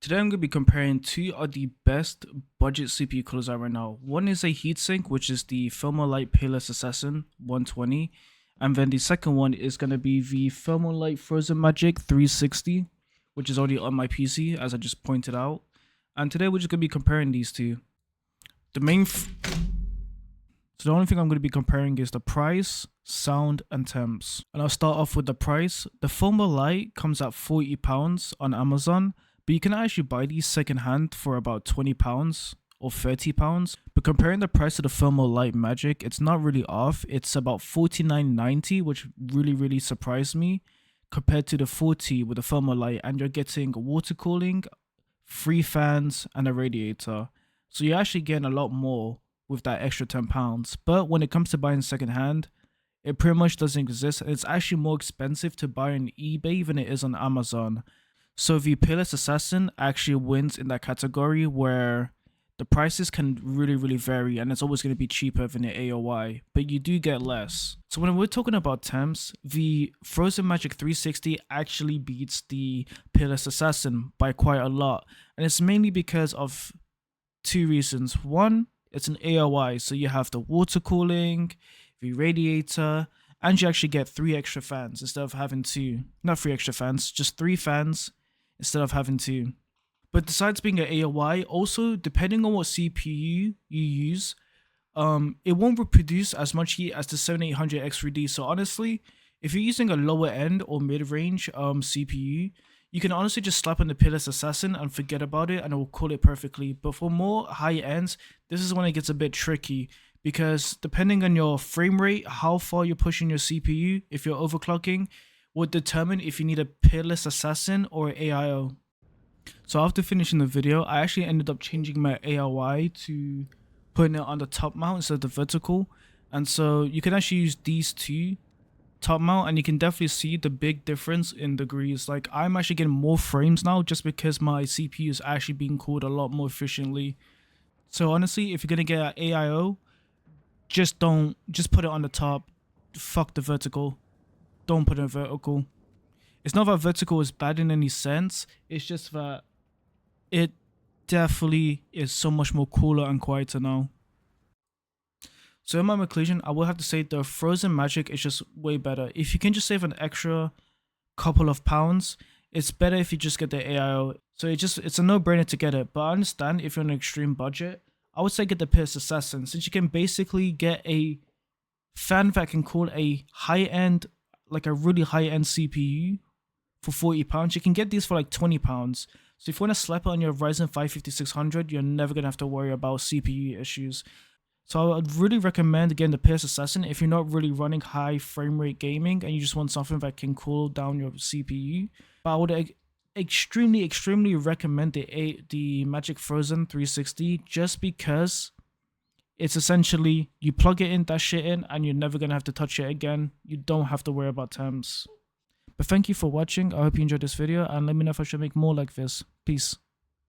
Today I'm going to be comparing two of the best budget CPU coolers out right now. One is a heatsink, which is the Thermalright Peerless Assassin 120. And then the second one is going to be the Thermalright Frozen Magic 360, which is already on my PC, as I just pointed out. And today we're just going to be comparing these two. So the only thing I'm going to be comparing is the price, sound, and temps. And I'll start off with the price. The Thermalright comes at £40 on Amazon. But you can actually buy these secondhand for about £20 or £30. But comparing the price to the Thermalright Magic, it's not really off. It's about $49.90, which really surprised me, compared to the $40 with the Thermalright, and you're getting water cooling, 3 fans, and a radiator. So you're actually getting a lot more with that extra £10. But when it comes to buying secondhand, it pretty much doesn't exist. It's actually more expensive to buy on eBay than it is on Amazon. So the Peerless Assassin actually wins in that category where the prices can really vary, and it's always going to be cheaper than the AOI, but you do get less. So when we're talking about temps, the Frozen Magic 360 actually beats the Peerless Assassin by quite a lot, and it's mainly because of two reasons. One, it's an AOI, so you have the water cooling, the radiator, and you actually get 3 extra fans instead of having 2. Not 3 extra fans, just 3 fans instead of having 2. But besides being an AOI, also depending on what CPU you use, it won't reproduce as much heat as the 7800 X3D. So honestly, if you're using a lower end or mid-range CPU, you can honestly just slap on the Peerless Assassin and forget about it, and it will cool it perfectly. But for more high ends, this is when it gets a bit tricky, because depending on your frame rate, how far you're pushing your CPU, if you're overclocking, would determine if you need a Peerless Assassin or AIO. So after finishing the video, I actually ended up changing my AOI to putting it on the top mount instead of the vertical. And so you can actually use these two top mount, and you can definitely see the big difference in degrees. Like, I'm actually getting more frames now just because my CPU is actually being cooled a lot more efficiently. So honestly, if you're gonna get an AIO, just put it on the top. Fuck the vertical. Don't put it in vertical. It's not that vertical is bad in any sense. It's just that it definitely is so much more cooler and quieter now. So in my conclusion, I will have to say the Frozen Magic is just way better. If you can just save an extra couple of pounds, it's better if you just get the AIO. So it's a no-brainer to get it. But I understand if you're on an extreme budget, I would say get the Peerless Assassin, since you can basically get a fan that can cool a high-end, like a really high-end CPU for £40. You can get these for like £20. So if you want to slap it on your Ryzen 5 5600, you're never going to have to worry about CPU issues. So I would really recommend getting the Peerless Assassin if you're not really running high frame rate gaming and you just want something that can cool down your CPU. But I would extremely recommend the Magic Frozen 360, just because it's essentially, you plug it in, that shit in, and you're never going to have to touch it again. You don't have to worry about temps. But thank you for watching. I hope you enjoyed this video, and let me know if I should make more like this. Peace.